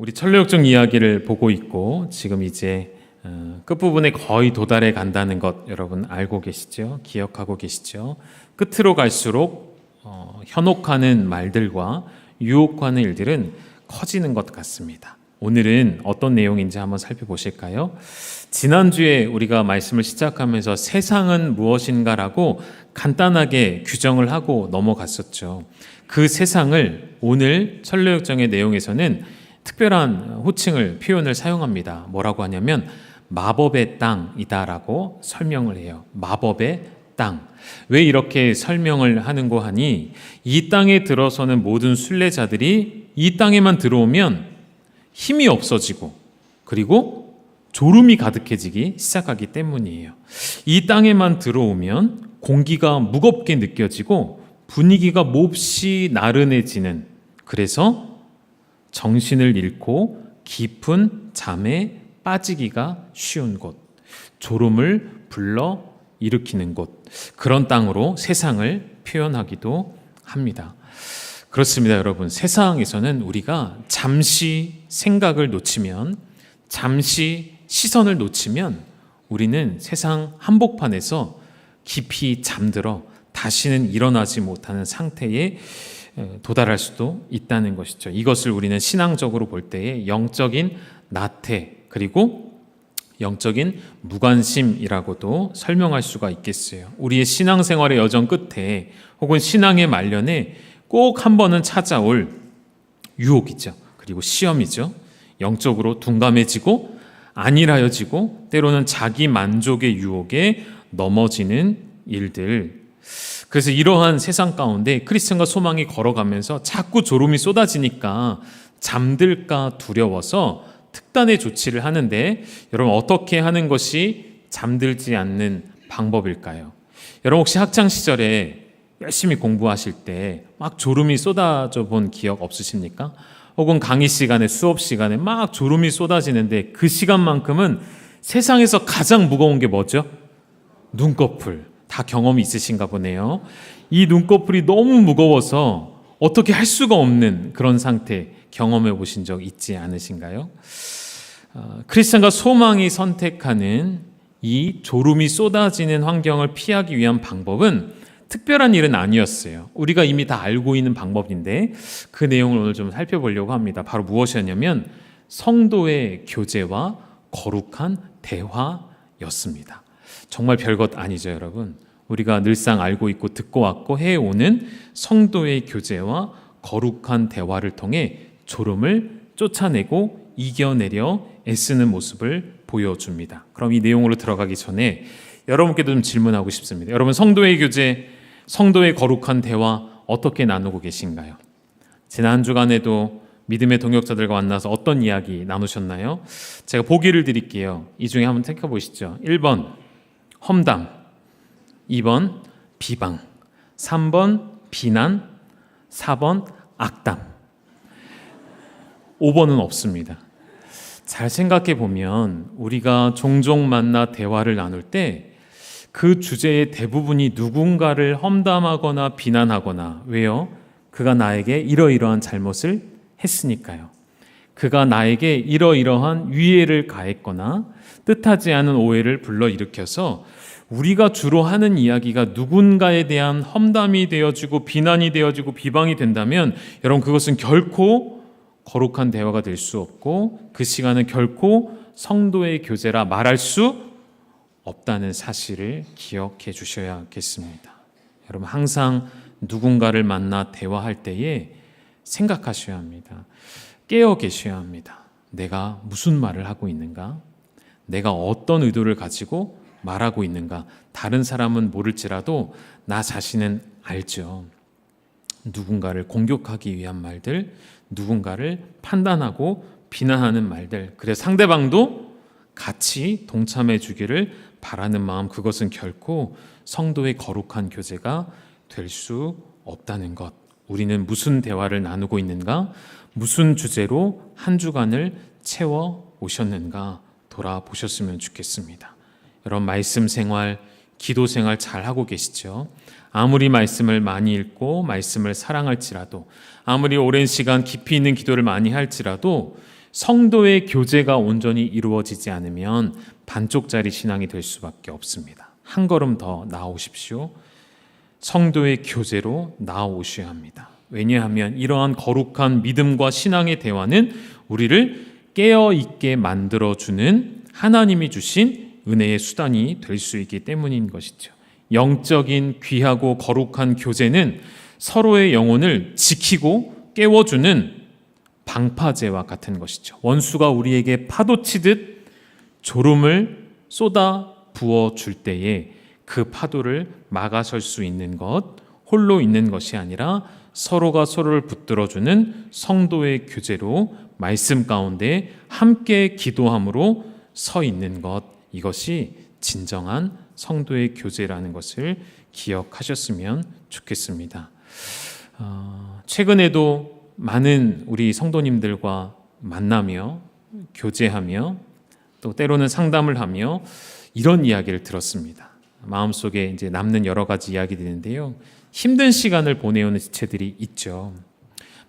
우리 천례역정 이야기를 보고 있고 지금 이제 끝부분에 거의 도달해 간다는 것 여러분 알고 계시죠? 기억하고 계시죠? 끝으로 갈수록 현혹하는 말들과 유혹하는 일들은 커지는 것 같습니다. 오늘은 어떤 내용인지 한번 살펴보실까요? 지난주에 우리가 말씀을 시작하면서 세상은 무엇인가라고 간단하게 규정을 하고 넘어갔었죠. 그 세상을 오늘 천례역정의 내용에서는 특별한 호칭을 표현을 사용합니다. 뭐라고 하냐면 마법의 땅이다라고 설명을 해요. 마법의 땅. 왜 이렇게 설명을 하는고 하니 이 땅에 들어서는 모든 순례자들이 이 땅에만 들어오면 힘이 없어지고 그리고 졸음이 가득해지기 시작하기 때문이에요. 이 땅에만 들어오면 공기가 무겁게 느껴지고 분위기가 몹시 나른해지는, 그래서 정신을 잃고 깊은 잠에 빠지기가 쉬운 곳, 졸음을 불러 일으키는 곳, 그런 땅으로 세상을 표현하기도 합니다. 그렇습니다, 여러분. 세상에서는 우리가 잠시 생각을 놓치면, 잠시 시선을 놓치면 우리는 세상 한복판에서 깊이 잠들어 다시는 일어나지 못하는 상태에 도달할 수도 있다는 것이죠. 이것을 우리는 신앙적으로 볼 때에 영적인 나태, 그리고 영적인 무관심이라고도 설명할 수가 있겠어요. 우리의 신앙생활의 여정 끝에 혹은 신앙의 말년에 꼭 한 번은 찾아올 유혹이죠. 그리고 시험이죠. 영적으로 둔감해지고 안일하여지고 때로는 자기 만족의 유혹에 넘어지는 일들. 그래서 이러한 세상 가운데 크리스천과 소망이 걸어가면서 자꾸 졸음이 쏟아지니까 잠들까 두려워서 특단의 조치를 하는데, 여러분 어떻게 하는 것이 잠들지 않는 방법일까요? 여러분 혹시 학창시절에 열심히 공부하실 때 막 졸음이 쏟아져 본 기억 없으십니까? 혹은 강의 시간에, 수업 시간에 막 졸음이 쏟아지는데 그 시간만큼은 세상에서 가장 무거운 게 뭐죠? 눈꺼풀. 다 경험이 있으신가 보네요. 이 눈꺼풀이 너무 무거워서 어떻게 할 수가 없는 그런 상태 경험해 보신 적 있지 않으신가요? 크리스천과 소망이 선택하는 이 졸음이 쏟아지는 환경을 피하기 위한 방법은 특별한 일은 아니었어요. 우리가 이미 다 알고 있는 방법인데 그 내용을 오늘 좀 살펴보려고 합니다. 바로 무엇이었냐면 성도의 교제와 거룩한 대화였습니다. 정말 별것 아니죠, 여러분. 우리가 늘상 알고 있고 듣고 왔고 해오는 성도의 교제와 거룩한 대화를 통해 졸음을 쫓아내고 이겨내려 애쓰는 모습을 보여줍니다. 그럼 이 내용으로 들어가기 전에 여러분께도 좀 질문하고 싶습니다. 여러분 성도의 교제, 성도의 거룩한 대화 어떻게 나누고 계신가요? 지난 한 주간에도 믿음의 동역자들과 만나서 어떤 이야기 나누셨나요? 제가 보기를 드릴게요. 이 중에 한번 택해보시죠. 1번 험담, 2번 비방, 3번 비난, 4번 악담. 5번은 없습니다. 잘 생각해 보면 우리가 종종 만나 대화를 나눌 때 그 주제의 대부분이 누군가를 험담하거나 비난하거나, 왜요? 그가 나에게 이러이러한 잘못을 했으니까요. 그가 나에게 이러이러한 위해를 가했거나 뜻하지 않은 오해를 불러일으켜서 우리가 주로 하는 이야기가 누군가에 대한 험담이 되어지고 비난이 되어지고 비방이 된다면 여러분 그것은 결코 거룩한 대화가 될 수 없고 그 시간은 결코 성도의 교제라 말할 수 없다는 사실을 기억해 주셔야겠습니다. 여러분 항상 누군가를 만나 대화할 때에 생각하셔야 합니다. 깨어 계셔야 합니다. 내가 무슨 말을 하고 있는가? 내가 어떤 의도를 가지고 말하고 있는가? 다른 사람은 모를지라도 나 자신은 알죠. 누군가를 공격하기 위한 말들, 누군가를 판단하고 비난하는 말들, 그래서 상대방도 같이 동참해 주기를 바라는 마음, 그것은 결코 성도의 거룩한 교제가 될 수 없다는 것. 우리는 무슨 대화를 나누고 있는가? 무슨 주제로 한 주간을 채워 오셨는가? 돌아보셨으면 좋겠습니다. 여러분 말씀 생활, 기도 생활 잘 하고 계시죠? 아무리 말씀을 많이 읽고 말씀을 사랑할지라도, 아무리 오랜 시간 깊이 있는 기도를 많이 할지라도 성도의 교제가 온전히 이루어지지 않으면 반쪽짜리 신앙이 될 수밖에 없습니다. 한 걸음 더 나아오십시오. 성도의 교제로 나아오셔야 합니다. 왜냐하면 이러한 거룩한 믿음과 신앙의 대화는 우리를 깨어있게 만들어주는 하나님이 주신 은혜의 수단이 될 수 있기 때문인 것이죠. 영적인 귀하고 거룩한 교제는 서로의 영혼을 지키고 깨워주는 방파제와 같은 것이죠. 원수가 우리에게 파도치듯 졸음을 쏟아 부어줄 때에 그 파도를 막아설 수 있는 것, 홀로 있는 것이 아니라 서로가 서로를 붙들어주는 성도의 교제로 말씀 가운데 함께 기도함으로 서 있는 것, 이것이 진정한 성도의 교제라는 것을 기억하셨으면 좋겠습니다. 최근에도 많은 우리 성도님들과 만나며 교제하며 또 때로는 상담을 하며 이런 이야기를 들었습니다. 마음속에 이제 남는 여러 가지 이야기들인데요. 힘든 시간을 보내오는 지체들이 있죠.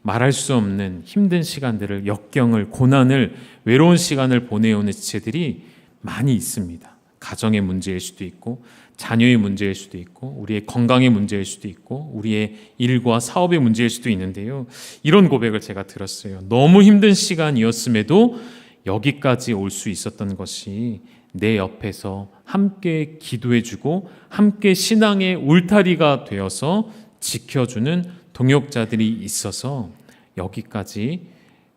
말할 수 없는 힘든 시간들을, 역경을, 고난을, 외로운 시간을 보내오는 지체들이 많이 있습니다. 가정의 문제일 수도 있고, 자녀의 문제일 수도 있고, 우리의 건강의 문제일 수도 있고, 우리의 일과 사업의 문제일 수도 있는데요. 이런 고백을 제가 들었어요. 너무 힘든 시간이었음에도 여기까지 올 수 있었던 것이 내 옆에서 함께 기도해주고 함께 신앙의 울타리가 되어서 지켜주는 동역자들이 있어서 여기까지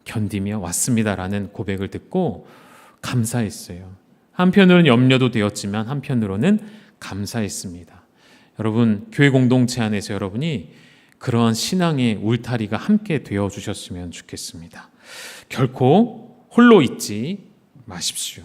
견디며 왔습니다라는 고백을 듣고 감사했어요. 한편으로는 염려도 되었지만 한편으로는 감사했습니다. 여러분, 교회 공동체 안에서 여러분이 그러한 신앙의 울타리가 함께 되어주셨으면 좋겠습니다. 결코 홀로 있지 마십시오.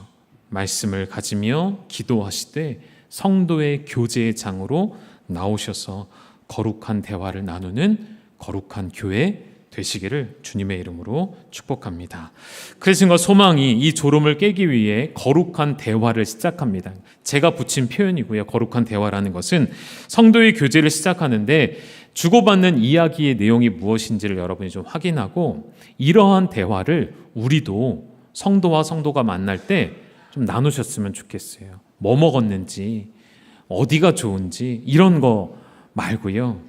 말씀을 가지며 기도하시되 성도의 교제의 장으로 나오셔서 거룩한 대화를 나누는 거룩한 교회 되시기를 주님의 이름으로 축복합니다. 그리스도인과 소망이 이 졸음을 깨기 위해 거룩한 대화를 시작합니다. 제가 붙인 표현이고요. 거룩한 대화라는 것은 성도의 교제를 시작하는데 주고받는 이야기의 내용이 무엇인지를 여러분이 좀 확인하고 이러한 대화를 우리도 성도와 성도가 만날 때 좀 나누셨으면 좋겠어요. 뭐 먹었는지, 어디가 좋은지 이런 거 말고요.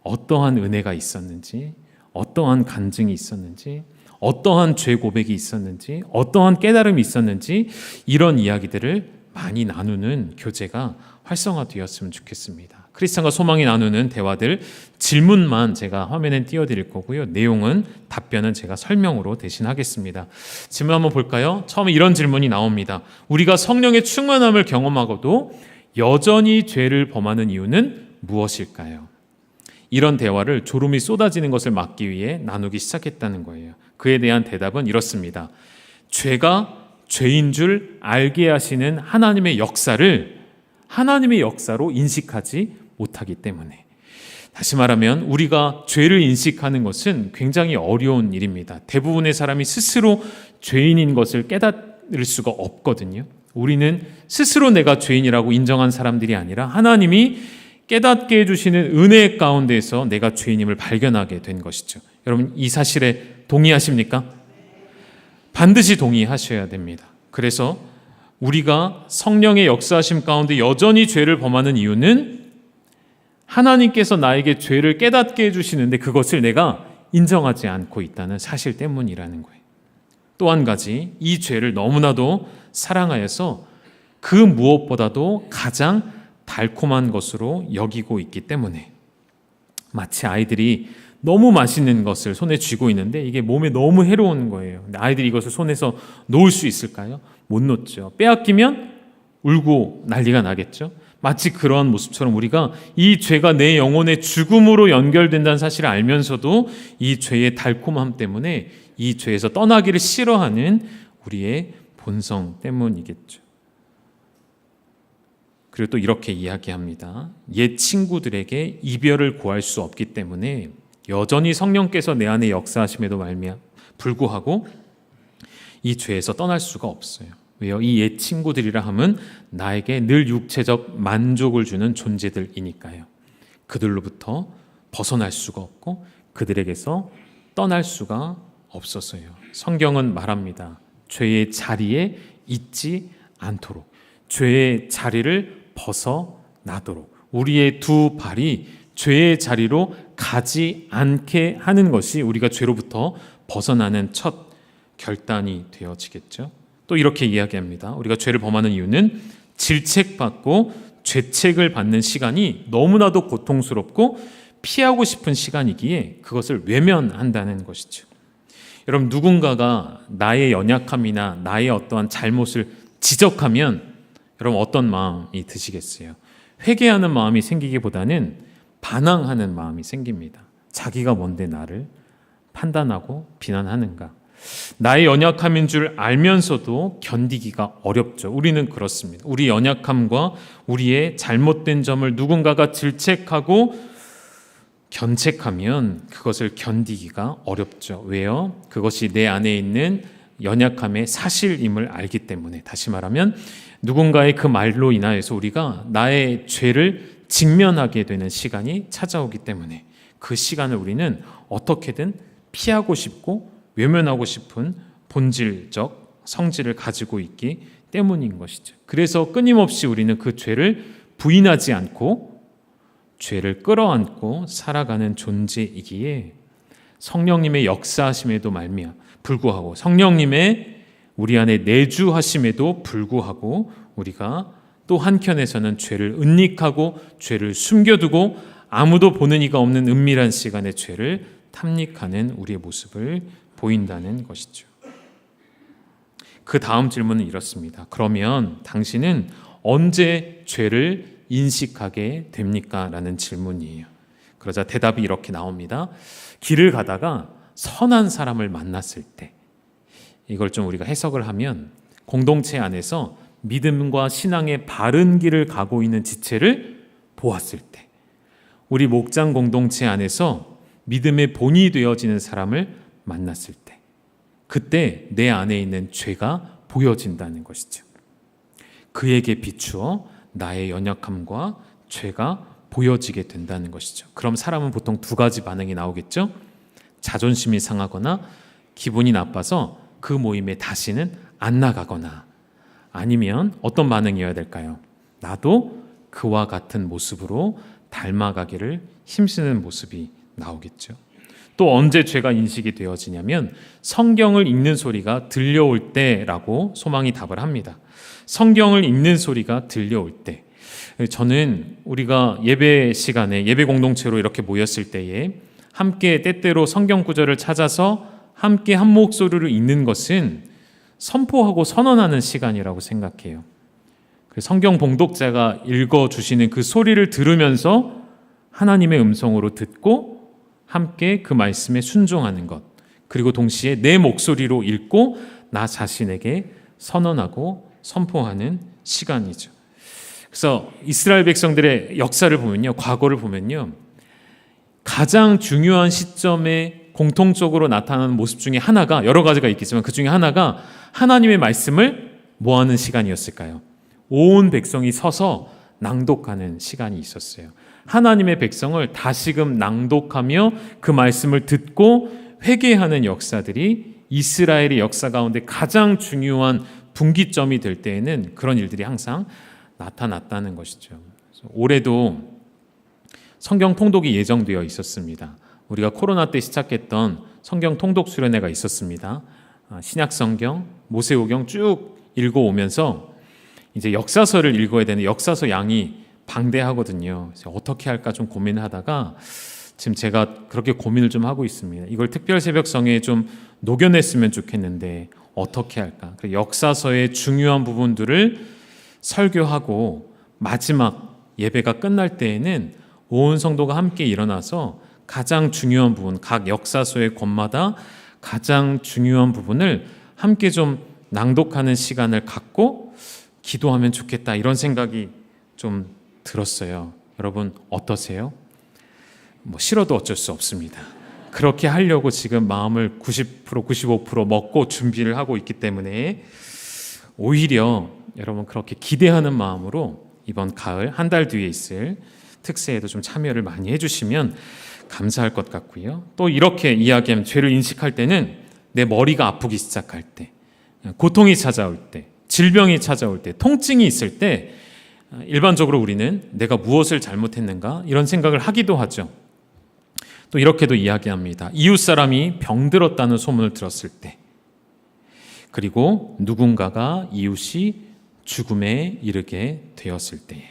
어떠한 은혜가 있었는지, 어떠한 간증이 있었는지, 어떠한 죄 고백이 있었는지, 어떠한 깨달음이 있었는지 이런 이야기들을 많이 나누는 교제가 활성화되었으면 좋겠습니다. 크리스찬과 소망이 나누는 대화들, 질문만 제가 화면에 띄워드릴 거고요. 내용은, 답변은 제가 설명으로 대신하겠습니다. 질문 한번 볼까요? 처음에 이런 질문이 나옵니다. 우리가 성령의 충만함을 경험하고도 여전히 죄를 범하는 이유는 무엇일까요? 이런 대화를 졸음이 쏟아지는 것을 막기 위해 나누기 시작했다는 거예요. 그에 대한 대답은 이렇습니다. 죄가 죄인 줄 알게 하시는 하나님의 역사로 인식하지 못하기 때문에. 다시 말하면 우리가 죄를 인식하는 것은 굉장히 어려운 일입니다. 대부분의 사람이 스스로 죄인인 것을 깨달을 수가 없거든요. 우리는 스스로 내가 죄인이라고 인정한 사람들이 아니라 하나님이 깨닫게 해주시는 은혜 가운데서 내가 죄인임을 발견하게 된 것이죠. 여러분, 이 사실에 동의하십니까? 반드시 동의하셔야 됩니다. 그래서 우리가 성령의 역사하심 가운데 여전히 죄를 범하는 이유는 하나님께서 나에게 죄를 깨닫게 해주시는데 그것을 내가 인정하지 않고 있다는 사실 때문이라는 거예요. 또 한 가지, 이 죄를 너무나도 사랑하여서 그 무엇보다도 가장 달콤한 것으로 여기고 있기 때문에, 마치 아이들이 너무 맛있는 것을 손에 쥐고 있는데 이게 몸에 너무 해로운 거예요. 근데 아이들이 이것을 손에서 놓을 수 있을까요? 못 놓죠. 빼앗기면 울고 난리가 나겠죠. 마치 그러한 모습처럼 우리가 이 죄가 내 영혼의 죽음으로 연결된다는 사실을 알면서도 이 죄의 달콤함 때문에 이 죄에서 떠나기를 싫어하는 우리의 본성 때문이겠죠. 그리고 또 이렇게 이야기합니다. 옛 친구들에게 이별을 구할 수 없기 때문에 여전히 성령께서 내 안에 역사하심에도 불구하고 이 죄에서 떠날 수가 없어요. 왜요? 이 옛 친구들이라 함은 나에게 늘 육체적 만족을 주는 존재들이니까요. 그들로부터 벗어날 수가 없고 그들에게서 떠날 수가 없었어요. 성경은 말합니다. 죄의 자리에 있지 않도록, 죄의 자리를 벗어나도록, 우리의 두 발이 죄의 자리로 가지 않게 하는 것이 우리가 죄로부터 벗어나는 첫 결단이 되어지겠죠. 또 이렇게 이야기합니다. 우리가 죄를 범하는 이유는 질책받고 죄책을 받는 시간이 너무나도 고통스럽고 피하고 싶은 시간이기에 그것을 외면한다는 것이죠. 여러분, 누군가가 나의 연약함이나 나의 어떠한 잘못을 지적하면 여러분 어떤 마음이 드시겠어요? 회개하는 마음이 생기기보다는 반항하는 마음이 생깁니다. 자기가 뭔데 나를 판단하고 비난하는가? 나의 연약함인 줄 알면서도 견디기가 어렵죠. 우리는 그렇습니다. 우리 연약함과 우리의 잘못된 점을 누군가가 질책하고 견책하면 그것을 견디기가 어렵죠. 왜요? 그것이 내 안에 있는 연약함의 사실임을 알기 때문에. 다시 말하면 누군가의 그 말로 인하여서 우리가 나의 죄를 직면하게 되는 시간이 찾아오기 때문에 그 시간을 우리는 어떻게든 피하고 싶고 외면하고 싶은 본질적 성질을 가지고 있기 때문인 것이죠. 그래서 끊임없이 우리는 그 죄를 부인하지 않고 죄를 끌어안고 살아가는 존재이기에 성령님의 역사하심에도 불구하고, 성령님의 우리 안에 내주하심에도 불구하고 우리가 또 한켠에서는 죄를 은닉하고 죄를 숨겨두고 아무도 보는 이가 없는 은밀한 시간에 죄를 탐닉하는 우리의 모습을 보인다는 것이죠. 그 다음 질문은 이렇습니다. 그러면 당신은 언제 죄를 인식하게 됩니까? 라는 질문이에요. 그러자 대답이 이렇게 나옵니다. 길을 가다가 선한 사람을 만났을 때, 이걸 좀 우리가 해석을 하면 공동체 안에서 믿음과 신앙의 바른 길을 가고 있는 지체를 보았을 때, 우리 목장 공동체 안에서 믿음의 본이 되어지는 사람을 만났을 때, 그때 내 안에 있는 죄가 보여진다는 것이죠. 그에게 비추어 나의 연약함과 죄가 보여지게 된다는 것이죠. 그럼 사람은 보통 두 가지 반응이 나오겠죠. 자존심이 상하거나 기분이 나빠서 그 모임에 다시는 안 나가거나, 아니면 어떤 반응이어야 될까요? 나도 그와 같은 모습으로 닮아가기를 힘쓰는 모습이 나오겠죠. 또 언제 죄가 인식이 되어지냐면 성경을 읽는 소리가 들려올 때라고 소망이 답을 합니다. 성경을 읽는 소리가 들려올 때, 저는 우리가 예배 시간에 예배 공동체로 이렇게 모였을 때에 함께 때때로 성경 구절을 찾아서 함께 한 목소리로 읽는 것은 선포하고 선언하는 시간이라고 생각해요. 성경 봉독자가 읽어주시는 그 소리를 들으면서 하나님의 음성으로 듣고 함께 그 말씀에 순종하는 것, 그리고 동시에 내 목소리로 읽고 나 자신에게 선언하고 선포하는 시간이죠. 그래서 이스라엘 백성들의 역사를 보면요, 과거를 보면요, 가장 중요한 시점에 공통적으로 나타나는 모습 중에 하나가, 여러 가지가 있겠지만 그 중에 하나가 하나님의 말씀을 뭐하는 시간이었을까요? 온 백성이 서서 낭독하는 시간이 있었어요. 하나님의 백성을 다시금 낭독하며 그 말씀을 듣고 회개하는 역사들이 이스라엘의 역사 가운데 가장 중요한 분기점이 될 때에는 그런 일들이 항상 나타났다는 것이죠. 올해도 성경 통독이 예정되어 있었습니다. 우리가 코로나 때 시작했던 성경 통독 수련회가 있었습니다. 신약 성경, 모세오경 쭉 읽어오면서 이제 역사서를 읽어야 되는 역사서 양이 방대하거든요. 그래서 어떻게 할까 좀 고민하다가 지금 제가 그렇게 고민을 좀 하고 있습니다. 이걸 특별 새벽성에 좀 녹여냈으면 좋겠는데 어떻게 할까? 역사서의 중요한 부분들을 설교하고 마지막 예배가 끝날 때에는 온 성도가 함께 일어나서 가장 중요한 부분, 각 역사서의 권마다 가장 중요한 부분을 함께 좀 낭독하는 시간을 갖고 기도하면 좋겠다, 이런 생각이 좀 들었어요. 여러분 어떠세요? 싫어도 어쩔 수 없습니다. 그렇게 하려고 지금 마음을 90%, 95% 먹고 준비를 하고 있기 때문에 오히려 여러분 그렇게 기대하는 마음으로 이번 가을 한 달 뒤에 있을 특세에도 좀 참여를 많이 해주시면 감사할 것 같고요. 또 이렇게 이야기하면 죄를 인식할 때는 내 머리가 아프기 시작할 때, 고통이 찾아올 때, 질병이 찾아올 때, 통증이 있을 때 일반적으로 우리는 내가 무엇을 잘못했는가 이런 생각을 하기도 하죠. 또 이렇게도 이야기합니다. 이웃 사람이 병들었다는 소문을 들었을 때, 그리고 누군가가 이웃이 죽음에 이르게 되었을 때에,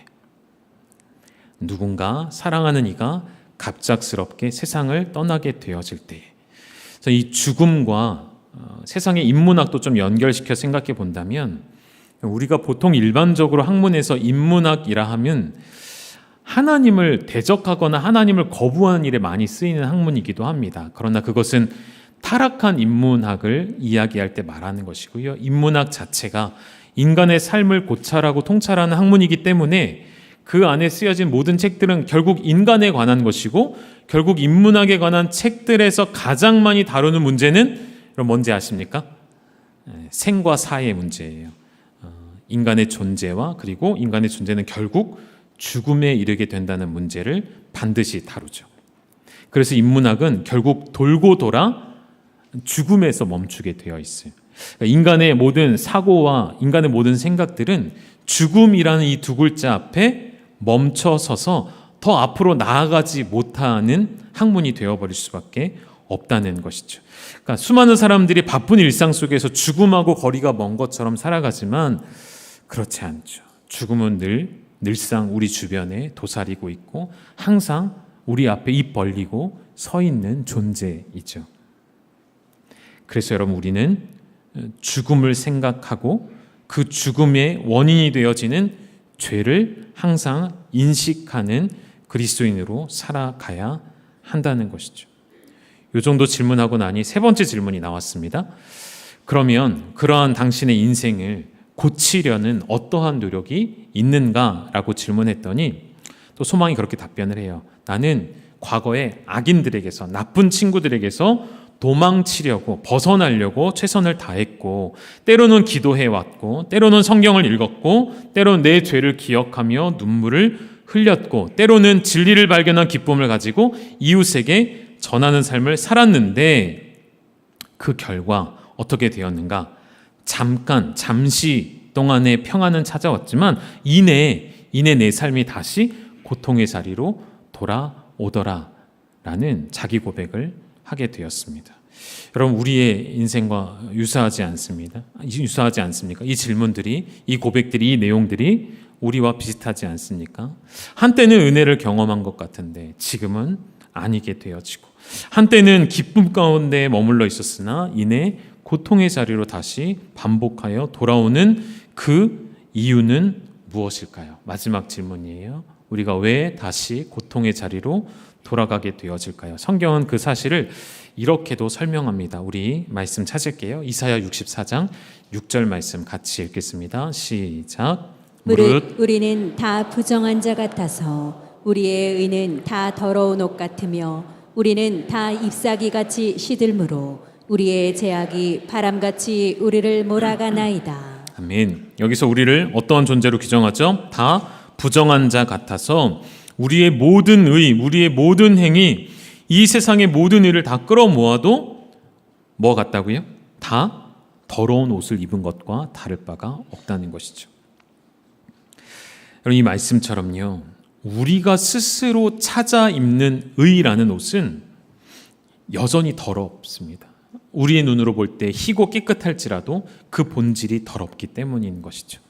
누군가 사랑하는 이가 갑작스럽게 세상을 떠나게 되어질 때에, 그래서 이 죽음과 세상의 인문학도 좀 연결시켜 생각해 본다면, 우리가 보통 일반적으로 학문에서 인문학이라 하면 하나님을 대적하거나 하나님을 거부하는 일에 많이 쓰이는 학문이기도 합니다. 그러나 그것은 타락한 인문학을 이야기할 때 말하는 것이고요. 인문학 자체가 인간의 삶을 고찰하고 통찰하는 학문이기 때문에 그 안에 쓰여진 모든 책들은 결국 인간에 관한 것이고, 결국 인문학에 관한 책들에서 가장 많이 다루는 문제는 그럼 뭔지 아십니까? 생과 사의 문제예요. 인간의 존재와 그리고 인간의 존재는 결국 죽음에 이르게 된다는 문제를 반드시 다루죠. 그래서 인문학은 결국 돌고 돌아 죽음에서 멈추게 되어 있어요. 인간의 모든 사고와 인간의 모든 생각들은 죽음이라는 이 두 글자 앞에 멈춰서서 더 앞으로 나아가지 못하는 학문이 되어버릴 수밖에 없다는 것이죠. 그러니까 수많은 사람들이 바쁜 일상 속에서 죽음하고 거리가 먼 것처럼 살아가지만 그렇지 않죠. 죽음은 늘상 우리 주변에 도사리고 있고 항상 우리 앞에 입 벌리고 서 있는 존재이죠. 그래서 여러분, 우리는 죽음을 생각하고 그 죽음의 원인이 되어지는 죄를 항상 인식하는 그리스도인으로 살아가야 한다는 것이죠. 이 정도 질문하고 나니 세 번째 질문이 나왔습니다. 그러면 그러한 당신의 인생을 고치려는 어떠한 노력이 있는가라고 질문했더니 또 소망이 그렇게 답변을 해요. 나는 과거에 악인들에게서, 나쁜 친구들에게서 도망치려고, 벗어나려고 최선을 다했고, 때로는 기도해왔고, 때로는 성경을 읽었고, 때로는 내 죄를 기억하며 눈물을 흘렸고, 때로는 진리를 발견한 기쁨을 가지고 이웃에게 전하는 삶을 살았는데, 그 결과 어떻게 되었는가? 잠시 동안의 평안은 찾아왔지만 이내 내 삶이 다시 고통의 자리로 돌아오더라 라는 자기 고백을 하게 되었습니다. 여러분, 우리의 인생과 유사하지 않습니까? 이 질문들이, 이 고백들이, 이 내용들이 우리와 비슷하지 않습니까? 한때는 은혜를 경험한 것 같은데 지금은 아니게 되어지고, 한때는 기쁨 가운데 머물러 있었으나 이내 고통의 자리로 다시 반복하여 돌아오는 그 이유는 무엇일까요? 마지막 질문이에요. 우리가 왜 다시 고통의 자리로 돌아가게 되어질까요? 성경은 그 사실을 이렇게도 설명합니다. 우리 말씀 찾을게요. 이사야 64장 6절 말씀 같이 읽겠습니다. 시작. 무릇 우리는 다 부정한 자 같아서 우리의 의는 다 더러운 옷 같으며 우리는 다 잎사귀같이 시들므로 우리의 죄악이 바람같이 우리를 몰아가나이다. 아멘. 여기서 우리를 어떠한 존재로 규정하죠? 다 부정한 자 같아서 우리의 모든 의, 우리의 모든 행위, 이 세상의 모든 일을 다 끌어모아도 뭐 같다고요? 다 더러운 옷을 입은 것과 다를 바가 없다는 것이죠. 여러분, 이 말씀처럼요, 우리가 스스로 찾아 입는 의라는 옷은 여전히 더럽습니다. 우리의 눈으로 볼 때 희고 깨끗할지라도 그 본질이 더럽기 때문인 것이죠.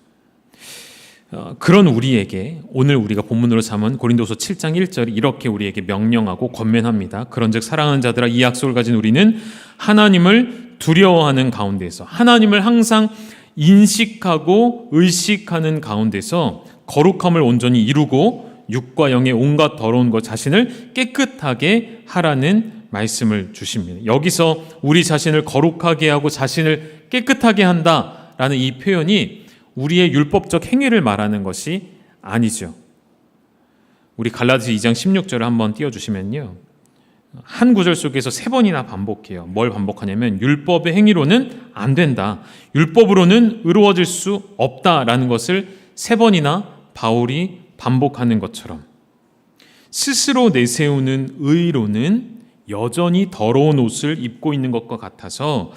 그런 우리에게 오늘 우리가 본문으로 삼은 고린도서 7장 1절이 이렇게 우리에게 명령하고 권면합니다. 그런즉 사랑하는 자들아, 이 약속을 가진 우리는 하나님을 두려워하는 가운데서, 하나님을 항상 인식하고 의식하는 가운데서 거룩함을 온전히 이루고 육과 영의 온갖 더러운 것 자신을 깨끗하게 하라는 말씀을 주십니다. 여기서 우리 자신을 거룩하게 하고 자신을 깨끗하게 한다라는 이 표현이 우리의 율법적 행위를 말하는 것이 아니죠. 우리 갈라디아서 2장 16절을 한번 띄워주시면요, 한 구절 속에서 3번이나 반복해요. 뭘 반복하냐면 율법의 행위로는 안 된다, 율법으로는 의로워질 수 없다라는 것을 3번이나 바울이 반복하는 것처럼 스스로 내세우는 의로는 여전히 더러운 옷을 입고 있는 것과 같아서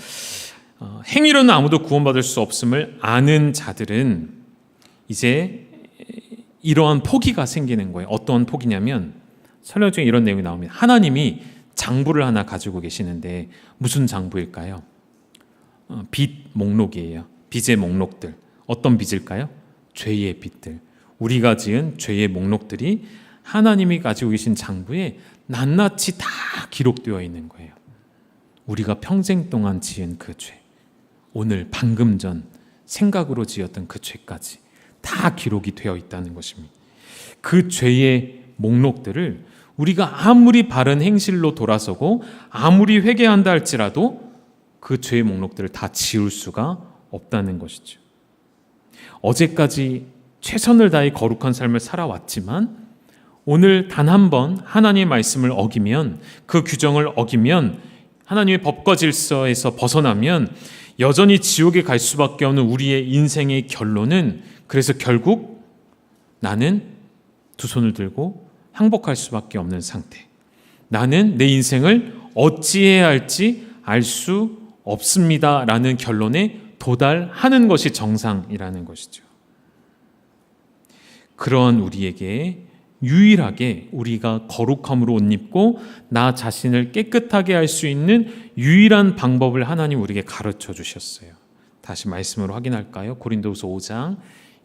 행위로는 아무도 구원받을 수 없음을 아는 자들은 이제 이러한 포기가 생기는 거예요. 어떤 포기냐면 설명 중에 이런 내용이 나옵니다. 하나님이 장부를 하나 가지고 계시는데 무슨 장부일까요? 빚 목록이에요. 빚의 목록들. 어떤 빚일까요? 죄의 빚들. 우리가 지은 죄의 목록들이 하나님이 가지고 계신 장부에 낱낱이 다 기록되어 있는 거예요. 우리가 평생 동안 지은 그 죄, 오늘 방금 전 생각으로 지었던 그 죄까지 다 기록이 되어 있다는 것입니다. 그 죄의 목록들을 우리가 아무리 바른 행실로 돌아서고 아무리 회개한다 할지라도 그 죄의 목록들을 다 지울 수가 없다는 것이죠. 어제까지 최선을 다해 거룩한 삶을 살아왔지만 오늘 단 한 번 하나님의 말씀을 어기면, 그 규정을 어기면, 하나님의 법과 질서에서 벗어나면 여전히 지옥에 갈 수밖에 없는 우리의 인생의 결론은, 그래서 결국 나는 두 손을 들고 항복할 수밖에 없는 상태. 나는 내 인생을 어찌해야 할지 알 수 없습니다라는 결론에 도달하는 것이 정상이라는 것이죠. 그런 우리에게 유일하게 우리가 거룩함으로 옷 입고 나 자신을 깨끗하게 할 수 있는 유일한 방법을 하나님 우리에게 가르쳐 주셨어요. 다시 말씀으로 확인할까요? 고린도후서 5장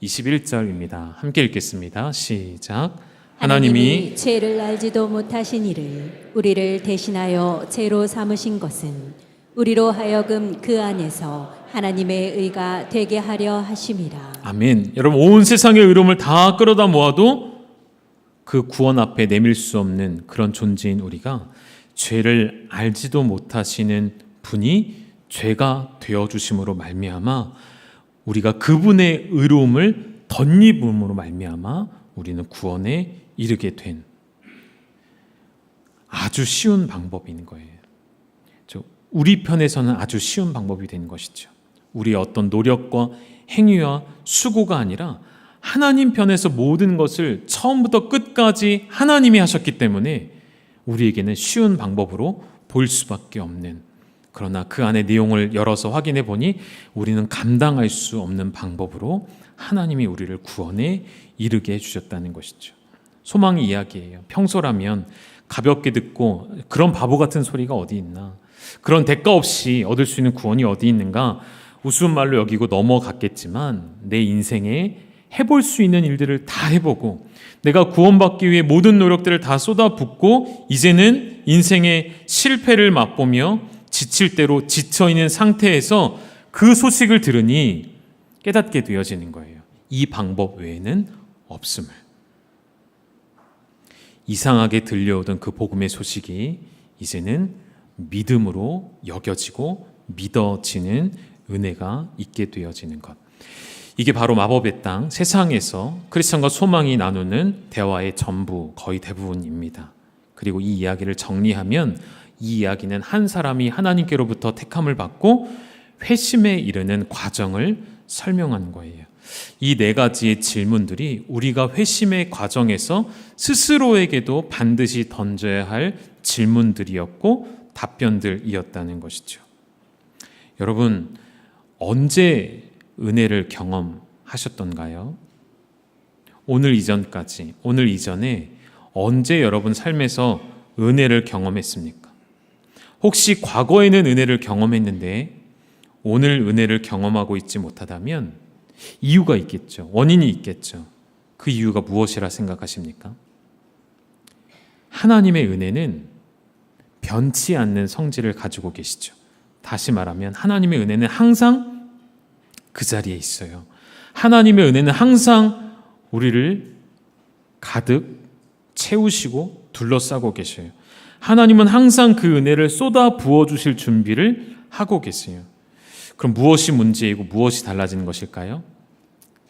21절입니다. 함께 읽겠습니다. 시작. 하나님이 죄를 알지도 못하신 이를 우리를 대신하여 죄로 삼으신 것은 우리로 하여금 그 안에서 하나님의 의가 되게 하려 하심이라. 아멘. 여러분, 온 세상의 의로움을 다 끌어다 모아도 그 구원 앞에 내밀 수 없는 그런 존재인 우리가 죄를 알지도 못하시는 분이 죄가 되어주심으로 말미암아 우리가 그분의 의로움을 덧입음으로 말미암아 우리는 구원에 이르게 된 아주 쉬운 방법인 거예요. 우리 편에서는 아주 쉬운 방법이 된 것이죠. 우리의 어떤 노력과 행위와 수고가 아니라 하나님 편에서 모든 것을 처음부터 끝까지 하나님이 하셨기 때문에 우리에게는 쉬운 방법으로 보일 수밖에 없는, 그러나 그 안에 내용을 열어서 확인해 보니 우리는 감당할 수 없는 방법으로 하나님이 우리를 구원에 이르게 해주셨다는 것이죠. 소망의 이야기예요. 평소라면 가볍게 듣고 그런 바보 같은 소리가 어디 있나, 그런 대가 없이 얻을 수 있는 구원이 어디 있는가 우스운 말로 여기고 넘어갔겠지만, 내 인생에 해볼 수 있는 일들을 다 해보고 내가 구원받기 위해 모든 노력들을 다 쏟아붓고 이제는 인생의 실패를 맛보며 지칠 대로 지쳐있는 상태에서 그 소식을 들으니 깨닫게 되어지는 거예요. 이 방법 외에는 없음을. 이상하게 들려오던 그 복음의 소식이 이제는 믿음으로 여겨지고 믿어지는 은혜가 있게 되어지는 것. 이게 바로 마법의 땅, 세상에서 크리스천과 소망이 나누는 대화의 전부, 거의 대부분입니다. 그리고 이 이야기를 정리하면 이 이야기는 한 사람이 하나님께로부터 택함을 받고 회심에 이르는 과정을 설명하는 거예요. 이 네 가지의 질문들이 우리가 회심의 과정에서 스스로에게도 반드시 던져야 할 질문들이었고 답변들이었다는 것이죠. 여러분, 언제 은혜를 경험하셨던가요? 오늘 이전까지, 오늘 이전에 언제 여러분 삶에서 은혜를 경험했습니까? 혹시 과거에는 은혜를 경험했는데 오늘 은혜를 경험하고 있지 못하다면 이유가 있겠죠. 원인이 있겠죠. 그 이유가 무엇이라 생각하십니까? 하나님의 은혜는 변치 않는 성질을 가지고 계시죠. 다시 말하면 하나님의 은혜는 항상 그 자리에 있어요. 하나님의 은혜는 항상 우리를 가득 채우시고 둘러싸고 계셔요. 하나님은 항상 그 은혜를 쏟아 부어주실 준비를 하고 계세요. 그럼 무엇이 문제이고 무엇이 달라지는 것일까요?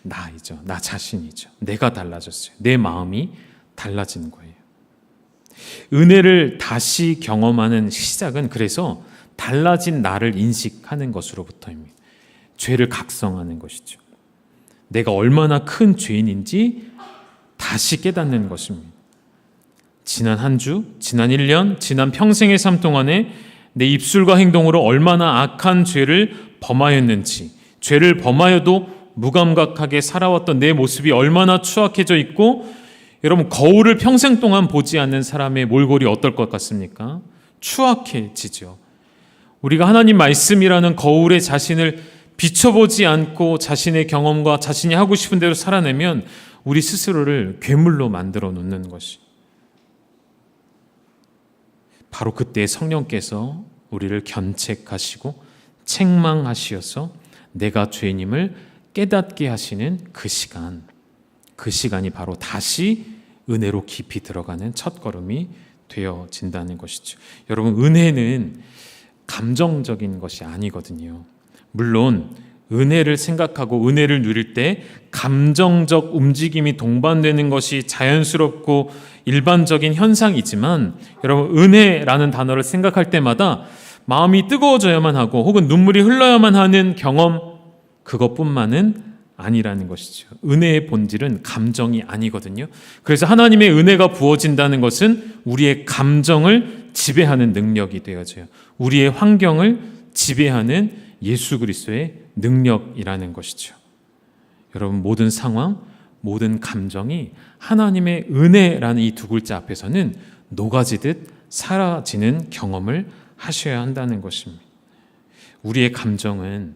나이죠. 나 자신이죠. 내가 달라졌어요. 내 마음이 달라지는 거예요. 은혜를 다시 경험하는 시작은 그래서 달라진 나를 인식하는 것으로부터입니다. 죄를 각성하는 것이죠. 내가 얼마나 큰 죄인인지 다시 깨닫는 것입니다. 지난 한 주, 지난 1년, 지난 평생의 삶 동안에 내 입술과 행동으로 얼마나 악한 죄를 범하였는지, 죄를 범하여도 무감각하게 살아왔던 내 모습이 얼마나 추악해져 있고, 여러분 거울을 평생 동안 보지 않는 사람의 몰골이 어떨 것 같습니까? 추악해지죠. 우리가 하나님 말씀이라는 거울에 자신을 비춰보지 않고 자신의 경험과 자신이 하고 싶은 대로 살아내면 우리 스스로를 괴물로 만들어 놓는 것이, 바로 그때 성령께서 우리를 견책하시고 책망하시어서 내가 죄인임을 깨닫게 하시는 그 시간이 바로 다시 은혜로 깊이 들어가는 첫걸음이 되어진다는 것이죠. 여러분, 은혜는 감정적인 것이 아니거든요. 물론 은혜를 생각하고 은혜를 누릴 때 감정적 움직임이 동반되는 것이 자연스럽고 일반적인 현상이지만, 여러분 은혜라는 단어를 생각할 때마다 마음이 뜨거워져야만 하고 혹은 눈물이 흘러야만 하는 경험, 그것뿐만은 아니라는 것이죠. 은혜의 본질은 감정이 아니거든요. 그래서 하나님의 은혜가 부어진다는 것은 우리의 감정을 지배하는 능력이 되어져요. 우리의 환경을 지배하는 예수 그리스도의 능력이라는 것이죠. 여러분, 모든 상황, 모든 감정이 하나님의 은혜라는 이 두 글자 앞에서는 녹아지듯 사라지는 경험을 하셔야 한다는 것입니다. 우리의 감정은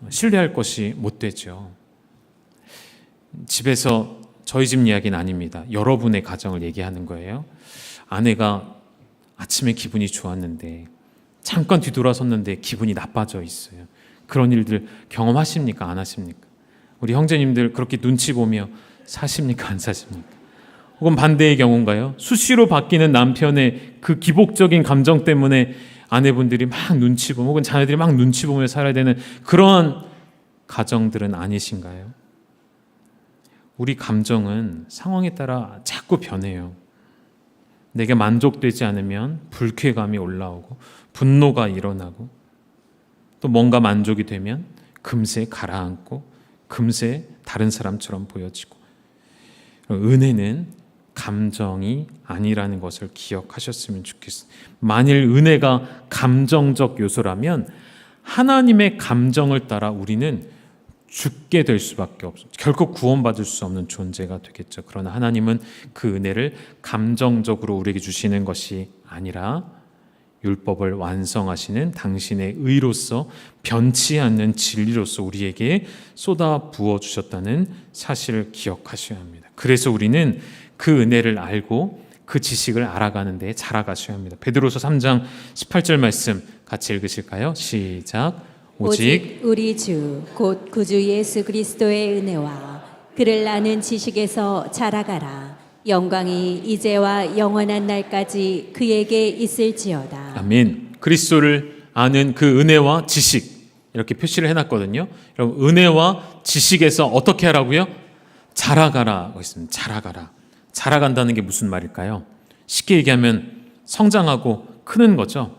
신뢰할 것이 못 되죠. 집에서, 저희 집 이야기는 아닙니다. 여러분의 가정을 얘기하는 거예요. 아내가 아침에 기분이 좋았는데 잠깐 뒤돌아섰는데 기분이 나빠져 있어요. 그런 일들 경험하십니까? 안 하십니까? 우리 형제님들 그렇게 눈치 보며 사십니까? 안 사십니까? 혹은 반대의 경우인가요? 수시로 바뀌는 남편의 그 기복적인 감정 때문에 아내분들이 막 눈치 보고 혹은 자녀들이 막 눈치 보며 살아야 되는 그러한 가정들은 아니신가요? 우리 감정은 상황에 따라 자꾸 변해요. 내게 만족되지 않으면 불쾌감이 올라오고 분노가 일어나고, 또 뭔가 만족이 되면 금세 가라앉고 금세 다른 사람처럼 보여지고. 은혜는 감정이 아니라는 것을 기억하셨으면 좋겠습니다. 만일 은혜가 감정적 요소라면 하나님의 감정을 따라 우리는 죽게 될 수밖에 없어요. 결코 구원받을 수 없는 존재가 되겠죠. 그러나 하나님은 그 은혜를 감정적으로 우리에게 주시는 것이 아니라 율법을 완성하시는 당신의 의로서 변치 않는 진리로서 우리에게 쏟아 부어 주셨다는 사실을 기억하셔야 합니다. 그래서 우리는 그 은혜를 알고 그 지식을 알아가는 데 자라가셔야 합니다. 베드로서 3장 18절 말씀 같이 읽으실까요? 시작. 오직 우리 주 곧 구주 예수 그리스도의 은혜와 그를 아는 지식에서 자라가라. 영광이 이제와 영원한 날까지 그에게 있을지어다. 아멘. 그리스도를 아는 그 은혜와 지식, 이렇게 표시를 해놨거든요. 여러분, 은혜와 지식에서 어떻게 하라고요? 자라가라 했습니다. 자라가라. 자라간다는 게 무슨 말일까요? 쉽게 얘기하면 성장하고 크는 거죠.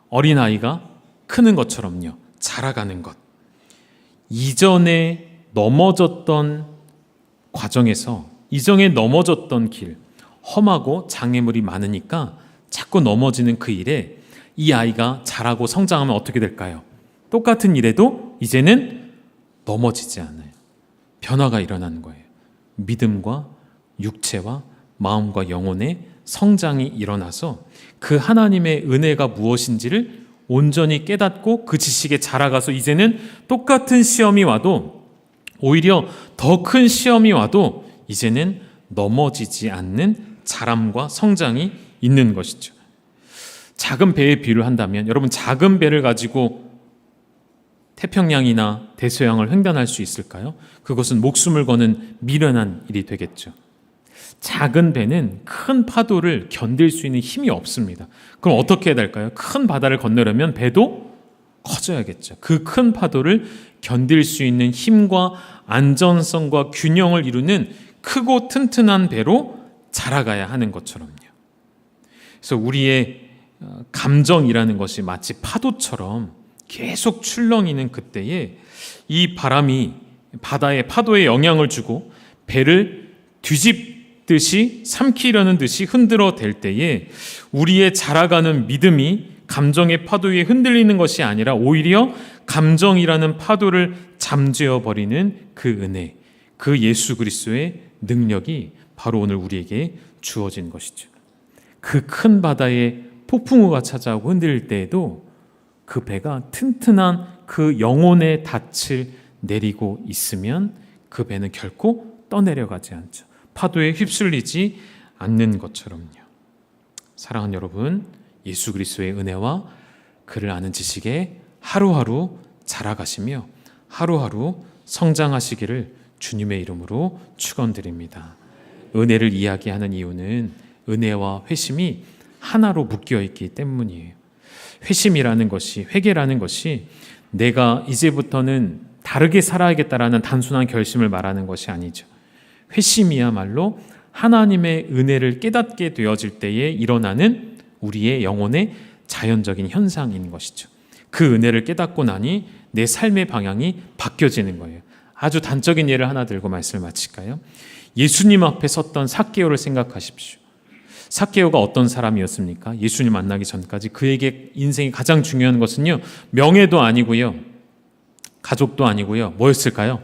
어린아이가 크는 것처럼요. 자라가는 것. 이전에 넘어졌던 과정에서, 이전에 넘어졌던 길, 험하고 장애물이 많으니까 자꾸 넘어지는 그 일에 이 아이가 자라고 성장하면 어떻게 될까요? 똑같은 일에도 이제는 넘어지지 않아요. 변화가 일어나는 거예요. 믿음과 육체와 마음과 영혼의 성장이 일어나서 그 하나님의 은혜가 무엇인지를 온전히 깨닫고 그 지식에 자라가서 이제는 똑같은 시험이 와도, 오히려 더 큰 시험이 와도 이제는 넘어지지 않는 자람과 성장이 있는 것이죠. 작은 배에 비유를 한다면, 여러분 작은 배를 가지고 태평양이나 대서양을 횡단할 수 있을까요? 그것은 목숨을 거는 미련한 일이 되겠죠. 작은 배는 큰 파도를 견딜 수 있는 힘이 없습니다. 그럼 어떻게 해야 될까요? 큰 바다를 건너려면 배도 커져야겠죠. 그 큰 파도를 견딜 수 있는 힘과 안전성과 균형을 이루는 크고 튼튼한 배로 자라가야 하는 것처럼요. 그래서 우리의 감정이라는 것이 마치 파도처럼 계속 출렁이는 그때에 이 바람이 바다의 파도에 영향을 주고 배를 듯이 삼키려는 듯이 흔들어 댈 때에 우리의 자라가는 믿음이 감정의 파도 위에 흔들리는 것이 아니라 오히려 감정이라는 파도를 잠재워 버리는 그 은혜, 그 예수 그리스도의 능력이 바로 오늘 우리에게 주어진 것이죠. 그 큰 바다에 폭풍우가 찾아오고 흔들릴 때에도 그 배가 튼튼한 그 영혼의 닻을 내리고 있으면 그 배는 결코 떠내려가지 않죠. 파도에 휩쓸리지 않는 것처럼요. 사랑하는 여러분, 예수 그리스도의 은혜와 그를 아는 지식에 하루하루 자라가시며 하루하루 성장하시기를 주님의 이름으로 축원드립니다. 은혜를 이야기하는 이유는 은혜와 회심이 하나로 묶여 있기 때문이에요. 회심이라는 것이, 회개라는 것이 내가 이제부터는 다르게 살아야겠다라는 단순한 결심을 말하는 것이 아니죠. 회심이야말로 하나님의 은혜를 깨닫게 되어질 때에 일어나는 우리의 영혼의 자연적인 현상인 것이죠. 그 은혜를 깨닫고 나니 내 삶의 방향이 바뀌어지는 거예요. 아주 단적인 예를 하나 들고 말씀을 마칠까요? 예수님 앞에 섰던 삭개오를 생각하십시오. 삭개오가 어떤 사람이었습니까? 예수님 만나기 전까지 그에게 인생이 가장 중요한 것은요, 명예도 아니고요, 가족도 아니고요, 뭐였을까요?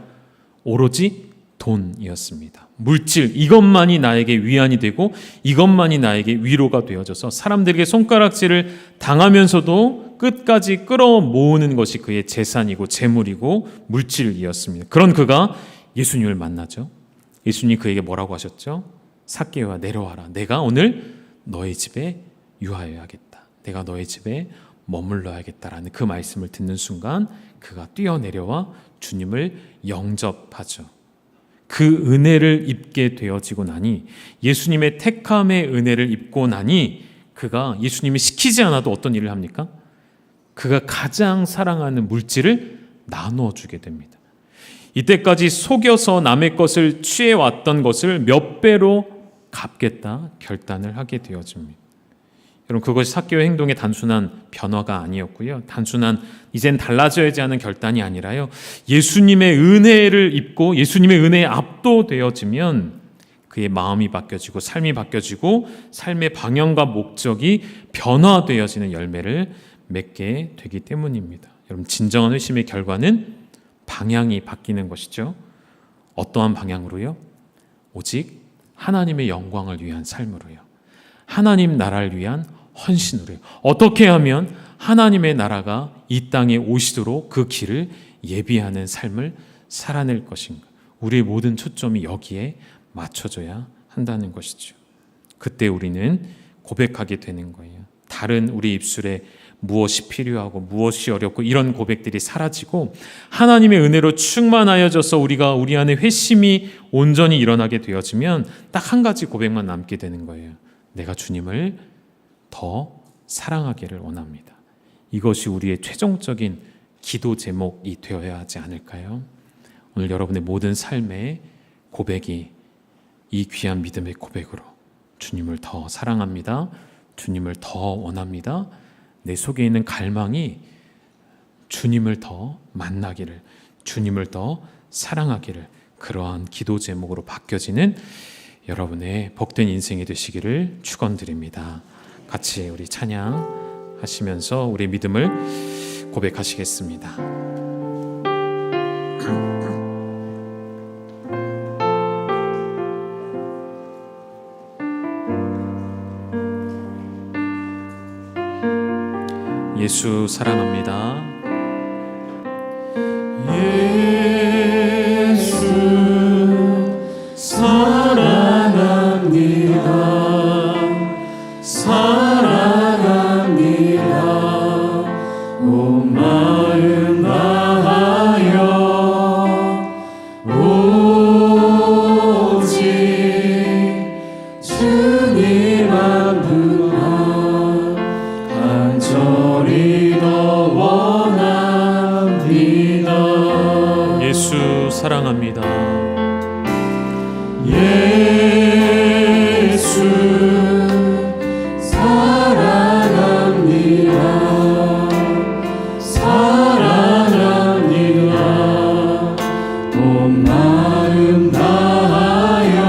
오로지 돈이었습니다. 물질, 이것만이 나에게 위안이 되고 이것만이 나에게 위로가 되어져서 사람들에게 손가락질을 당하면서도 끝까지 끌어모으는 것이 그의 재산이고 재물이고 물질이었습니다. 그런 그가 예수님을 만나죠. 예수님이 그에게 뭐라고 하셨죠? 삭개오야, 내려와라. 내가 오늘 너의 집에 유하여야겠다. 내가 너의 집에 머물러야겠다라는 그 말씀을 듣는 순간 그가 뛰어내려와 주님을 영접하죠. 그 은혜를 입게 되어지고 나니, 예수님의 택함의 은혜를 입고 나니 그가 예수님이 시키지 않아도 어떤 일을 합니까? 그가 가장 사랑하는 물질을 나누어 주게 됩니다. 이때까지 속여서 남의 것을 취해왔던 것을 몇 배로 갚겠다 결단을 하게 되어집니다. 여러분, 그것이 삭개오의 행동의 단순한 변화가 아니었고요, 단순한 이젠 달라져야지 하는 결단이 아니라요, 예수님의 은혜를 입고 예수님의 은혜에 압도되어지면 그의 마음이 바뀌어지고 삶이 바뀌어지고 삶의 방향과 목적이 변화되어지는 열매를 맺게 되기 때문입니다. 여러분, 진정한 회심의 결과는 방향이 바뀌는 것이죠. 어떠한 방향으로요? 오직 하나님의 영광을 위한 삶으로요. 하나님 나라를 위한 헌신으로요. 어떻게 하면 하나님의 나라가 이 땅에 오시도록 그 길을 예비하는 삶을 살아낼 것인가. 우리의 모든 초점이 여기에 맞춰져야 한다는 것이죠. 그때 우리는 고백하게 되는 거예요. 다른 우리 입술에 무엇이 필요하고 무엇이 어렵고 이런 고백들이 사라지고 하나님의 은혜로 충만하여져서 우리가 우리 안에 회심이 온전히 일어나게 되어지면 딱 한 가지 고백만 남게 되는 거예요. 내가 주님을 더 사랑하기를 원합니다. 이것이 우리의 최종적인 기도 제목이 되어야 하지 않을까요? 오늘 여러분의 모든 삶의 고백이 이 귀한 믿음의 고백으로 주님을 더 사랑합니다. 주님을 더 원합니다. 내 속에 있는 갈망이 주님을 더 만나기를, 주님을 더 사랑하기를, 그러한 기도 제목으로 바뀌어지는 여러분의 복된 인생이 되시기를 축원드립니다. 같이 우리 찬양하시면서 우리의 믿음을 고백하시겠습니다. 예수 사랑합니다. 예수 사랑합니다. 사랑합니다. 온 마음 다하여 오직 주님 한 분만 간절히 더 원합니다. 예수 사랑합니다. 예수 사랑합니다. 사랑합니다. 온 마음 다하여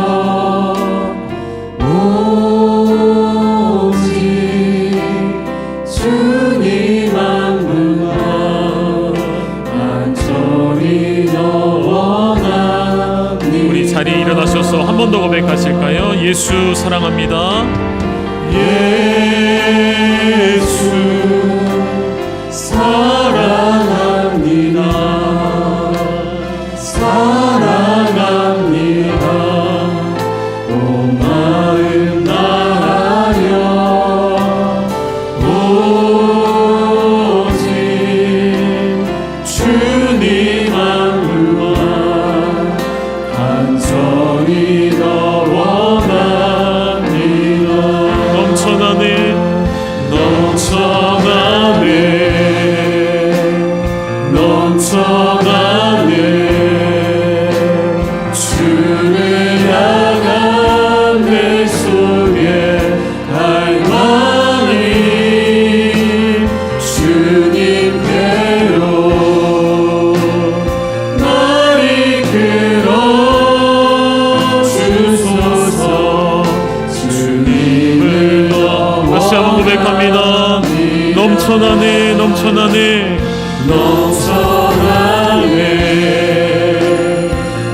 한 번 더 고백하실까요? 예수 사랑합니다. 예수 사랑합니다. 사랑합니다. 온 마음 다하여 오직 주님만만 간절히 더 원합니다. 넘쳐나네 넘쳐나네 넘쳐나네 주를 향한 내 속에 갈망이 주님께로 날 이끌어 주소서. 주님을 다시 한번 고백합니다. 넘쳐나네 넘쳐나네 넘쳐나네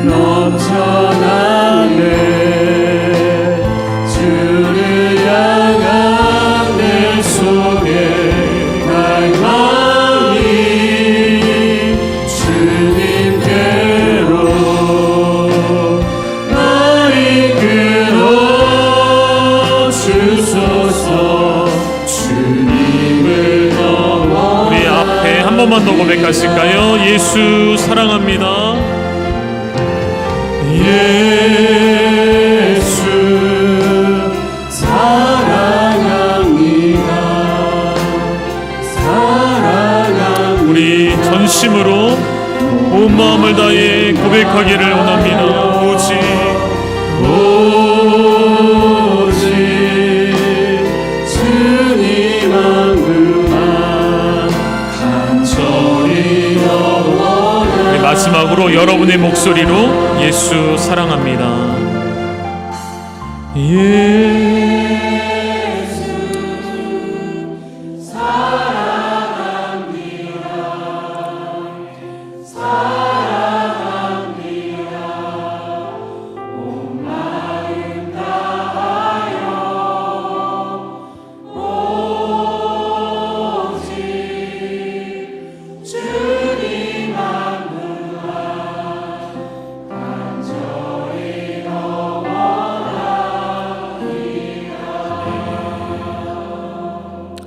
넘쳐나네 주를 향한 내 속에 갈망이 주님께로 날 이끌어 주소서. 주님을 더 우리 앞에 한 번만 더 고백하실까요? 예수 사랑합니다. 예수 사랑합니다. 사랑합니다. 우리 전심으로 온 마음을 다해 고백하기를 원합니다. 오직 오직 주님만만 간절히 더 원하는 우리 마지막으로 여러분의 목소리로 예수 사랑합니다.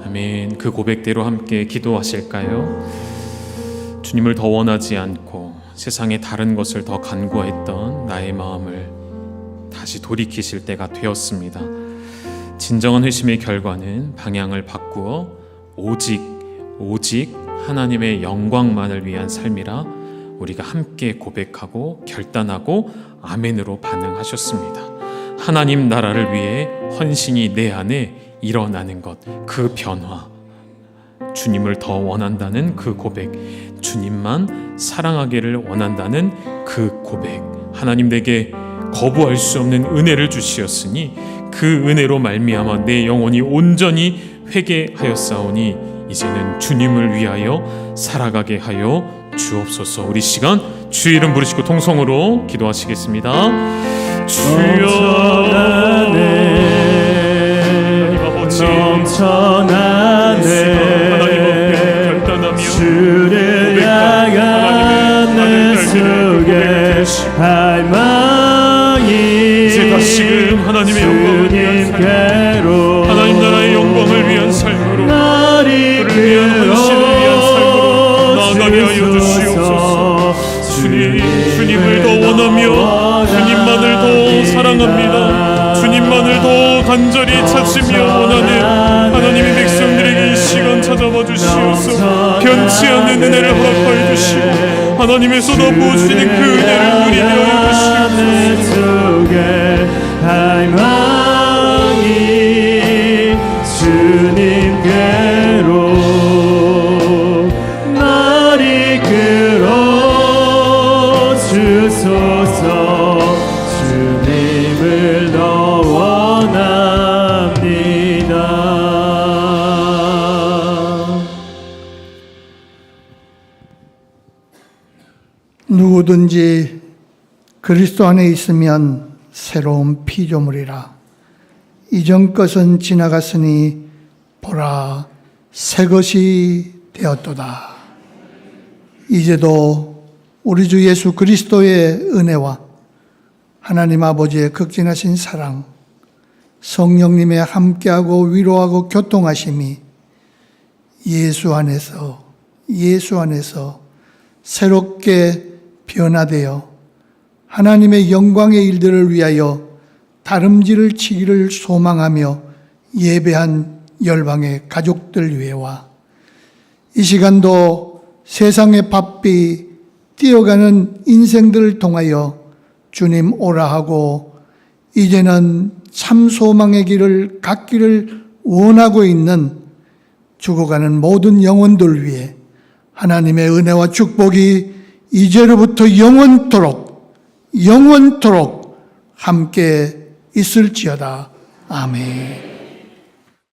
아멘. 그 고백대로 함께 기도하실까요? 주님을 더 원하지 않고 세상의 다른 것을 더 간구했던 나의 마음을 다시 돌이키실 때가 되었습니다. 진정한 회심의 결과는 방향을 바꾸어 오직 하나님의 영광만을 위한 삶이라 우리가 함께 고백하고 결단하고 아멘으로 반응하셨습니다. 하나님 나라를 위해 헌신이 내 안에 일어나는 것, 그 변화, 주님을 더 원한다는 그 고백, 주님만 사랑하기를 원한다는 그 고백, 하나님 내게 거부할 수 없는 은혜를 주시었으니 그 은혜로 말미암아 내 영혼이 온전히 회개하였사오니 이제는 주님을 위하여 살아가게 하여 주옵소서. 우리 시간 주 이름 부르시고 통성으로 기도하시겠습니다. 주여 넘쳐나네 하나님 앞에 결단하며 주를 향한 내 속에 갈망이 이제 다시금 하나님의 영광을 위한 삶, 하나님 나라의 영광을 위한 삶으로 그를 위한 헌신을 위한 삶으로 나아가게 하여 주시옵소서. 주님을 더 원하며 주님만을 더 사랑합니다. 주님만을 더 간절히 찾으며 원하는 하나님의 백성들에게 이 시간 찾아와 주시옵소서. 변치 않는 은혜를 허락하여 주시고 하나님의 쏟아부어주시는 그 은혜를 누리게 하여 주시옵소서. 갈망이 주님께로 날 이끌어 주소서. 주님을 더 원합니다. 누구든지 그리스도 안에 있으면 새로운 피조물이라. 이전 것은 지나갔으니 보라 새 것이 되었도다. 이제도 우리 주 예수 그리스도의 은혜와 하나님 아버지의 극진하신 사랑, 성령님의 함께하고 위로하고 교통하심이 예수 안에서 새롭게 변화되어 하나님의 영광의 일들을 위하여 다름질을 치기를 소망하며 예배한 열방의 가족들 위해와 이 시간도 세상의 바삐 뛰어가는 인생들을 통하여 주님 오라 하고 이제는 참 소망의 길을 갖기를 원하고 있는 죽어가는 모든 영혼들 위해 하나님의 은혜와 축복이 이제로부터 영원토록 함께 있을지어다. 아멘.